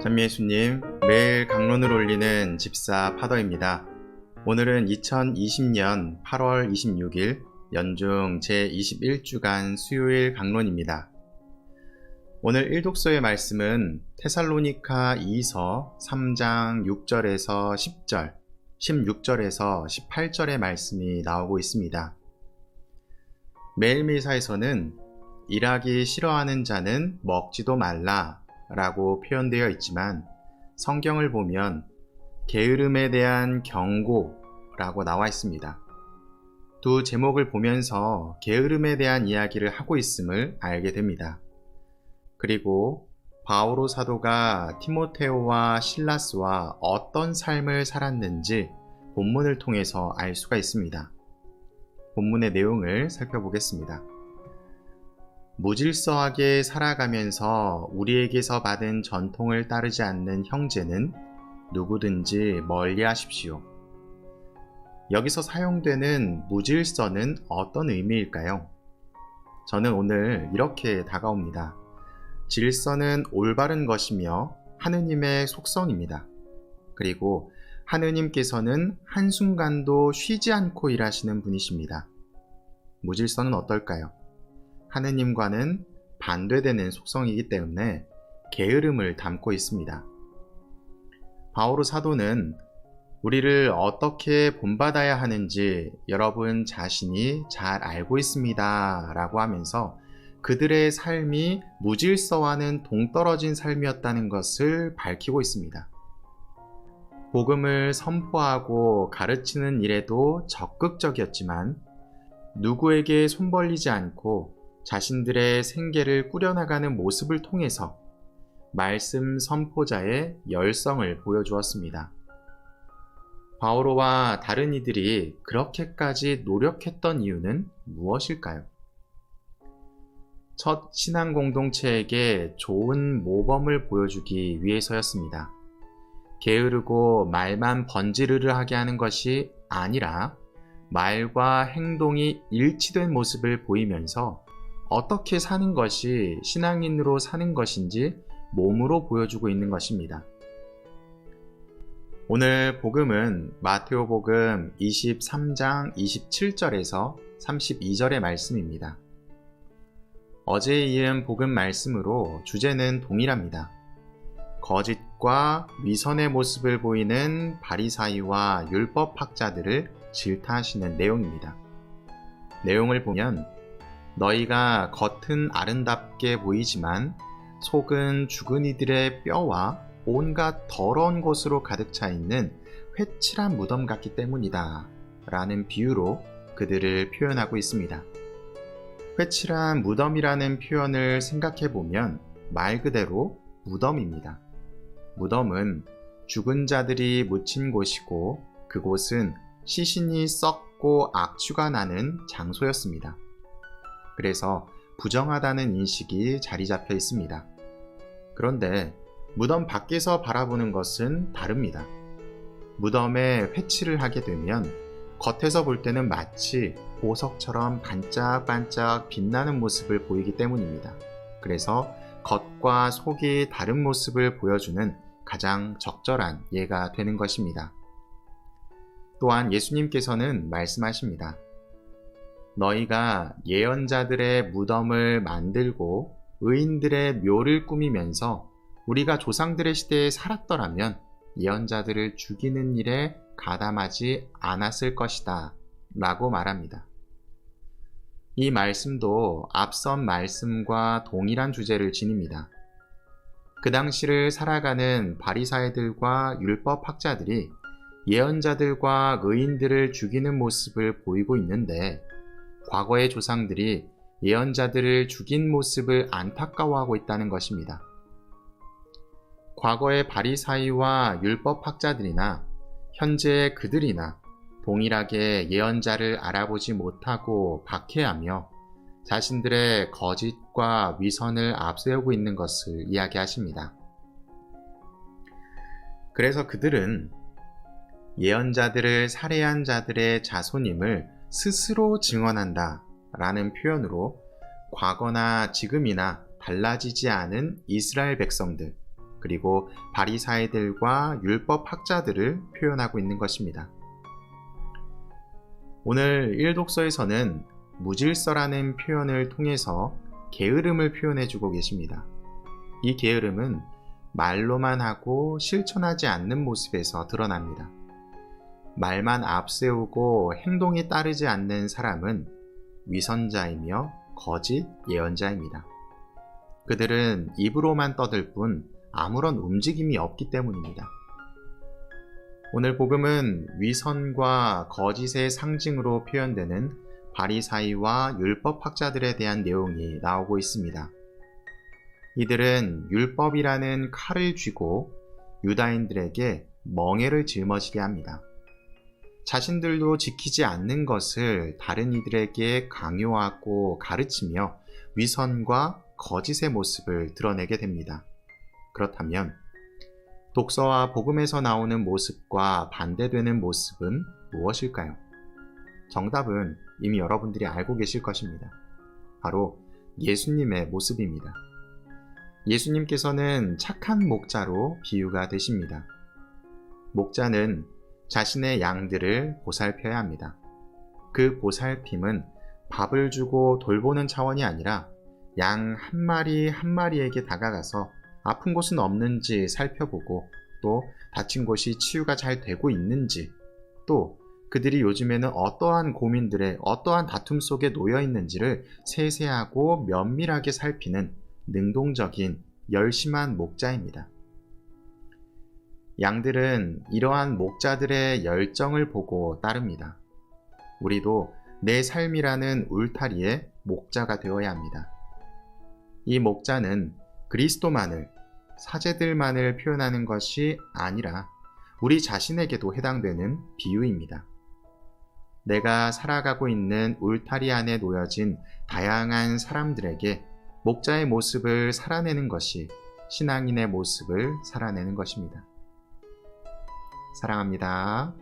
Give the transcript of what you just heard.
찬미예수님, 매일 강론을 올리는 집사 파더입니다. 오늘은 2020년 8월 26일 연중 제21주간 수요일 강론입니다. 오늘 일독서의 말씀은 테살로니가 2서 3장 6절에서 10절, 16절에서 18절의 말씀이 나오고 있습니다. 매일미사에서는 일하기 싫어하는 자는 먹지도 말라 라고 표현되어 있지만 성경을 보면 게으름에 대한 경고라고 나와 있습니다. 두 제목을 보면서 게으름에 대한 이야기를 하고 있음을 알게 됩니다. 그리고 바오로 사도가 티모테오와 실라스와 어떤 삶을 살았는지 본문을 통해서 알 수가 있습니다. 본문의 내용을 살펴보겠습니다. 무질서하게 살아가면서 우리에게서 받은 전통을 따르지 않는 형제는 누구든지 멀리 하십시오. 여기서 사용되는 무질서는 어떤 의미일까요? 저는 오늘 이렇게 다가옵니다. 질서는 올바른 것이며 하느님의 속성입니다. 그리고 하느님께서는 한순간도 쉬지 않고 일하시는 분이십니다. 무질서는 어떨까요? 하느님과는 반대되는 속성이기 때문에 게으름을 담고 있습니다. 바오로 사도는 우리를 어떻게 본받아야 하는지 여러분 자신이 잘 알고 있습니다 라고 하면서 그들의 삶이 무질서와는 동떨어진 삶이었다는 것을 밝히고 있습니다. 복음을 선포하고 가르치는 일에도 적극적이었지만 누구에게 손 벌리지 않고 자신들의 생계를 꾸려나가는 모습을 통해서 말씀 선포자의 열성을 보여주었습니다. 바오로와 다른 이들이 그렇게까지 노력했던 이유는 무엇일까요? 첫 신앙 공동체에게 좋은 모범을 보여주기 위해서였습니다. 게으르고 말만 번지르르 하게 하는 것이 아니라 말과 행동이 일치된 모습을 보이면서 어떻게 사는 것이 신앙인으로 사는 것인지 몸으로 보여주고 있는 것입니다. 오늘 복음은 마테오복음 23장 27절에서 32절의 말씀입니다. 어제에 이은 복음 말씀으로 주제는 동일합니다. 거짓과 위선의 모습을 보이는 바리사이와 율법학자들을 질타하시는 내용입니다. 내용을 보면 너희가 겉은 아름답게 보이지만 속은 죽은 이들의 뼈와 온갖 더러운 곳으로 가득 차 있는 회칠한 무덤 같기 때문이다 라는 비유로 그들을 표현하고 있습니다. 회칠한 무덤이라는 표현을 생각해 보면 말 그대로 무덤입니다. 무덤은 죽은 자들이 묻힌 곳이고 그곳은 시신이 썩고 악취가 나는 장소였습니다. 그래서 부정하다는 인식이 자리 잡혀 있습니다. 그런데 무덤 밖에서 바라보는 것은 다릅니다. 무덤에 회칠을 하게 되면 겉에서 볼 때는 마치 보석처럼 반짝반짝 빛나는 모습을 보이기 때문입니다. 그래서 겉과 속이 다른 모습을 보여주는 가장 적절한 예가 되는 것입니다. 또한 예수님께서는 말씀하십니다. 너희가 예언자들의 무덤을 만들고 의인들의 묘를 꾸미면서 우리가 조상들의 시대에 살았더라면 예언자들을 죽이는 일에 가담하지 않았을 것이다 라고 말합니다. 이 말씀도 앞선 말씀과 동일한 주제를 지닙니다. 그 당시를 살아가는 바리사이들과 율법학자들이 예언자들과 의인들을 죽이는 모습을 보이고 있는데 과거의 조상들이 예언자들을 죽인 모습을 안타까워하고 있다는 것입니다. 과거의 바리사이와 율법학자들이나 현재의 그들이나 동일하게 예언자를 알아보지 못하고 박해하며 자신들의 거짓과 위선을 앞세우고 있는 것을 이야기하십니다. 그래서 그들은 예언자들을 살해한 자들의 자손임을 스스로 증언한다 라는 표현으로 과거나 지금이나 달라지지 않은 이스라엘 백성들, 그리고 바리사이들과 율법 학자들을 표현하고 있는 것입니다. 오늘 1독서에서는 무질서라는 표현을 통해서 게으름을 표현해 주고 계십니다. 이 게으름은 말로만 하고 실천하지 않는 모습에서 드러납니다. 말만 앞세우고 행동이 따르지 않는 사람은 위선자이며 거짓 예언자입니다. 그들은 입으로만 떠들 뿐 아무런 움직임이 없기 때문입니다. 오늘 복음은 위선과 거짓의 상징으로 표현되는 바리사이와 율법학자들에 대한 내용이 나오고 있습니다. 이들은 율법이라는 칼을 쥐고 유다인들에게 멍에를 짊어지게 합니다. 자신들도 지키지 않는 것을 다른 이들에게 강요하고 가르치며 위선과 거짓의 모습을 드러내게 됩니다. 그렇다면 독서와 복음에서 나오는 모습과 반대되는 모습은 무엇일까요? 정답은 이미 여러분들이 알고 계실 것입니다. 바로 예수님의 모습입니다. 예수님께서는 착한 목자로 비유가 되십니다. 목자는 자신의 양들을 보살펴야 합니다. 그 보살핌은 밥을 주고 돌보는 차원이 아니라 양 한 마리 한 마리에게 다가가서 아픈 곳은 없는지 살펴보고 또 다친 곳이 치유가 잘 되고 있는지 또 그들이 요즘에는 어떠한 고민들에 어떠한 다툼 속에 놓여 있는지를 세세하고 면밀하게 살피는 능동적인 열심한 목자입니다. 양들은 이러한 목자들의 열정을 보고 따릅니다. 우리도 내 삶이라는 울타리에 목자가 되어야 합니다. 이 목자는 그리스도만을, 사제들만을 표현하는 것이 아니라 우리 자신에게도 해당되는 비유입니다. 내가 살아가고 있는 울타리 안에 놓여진 다양한 사람들에게 목자의 모습을 살아내는 것이 신앙인의 모습을 살아내는 것입니다. 사랑합니다.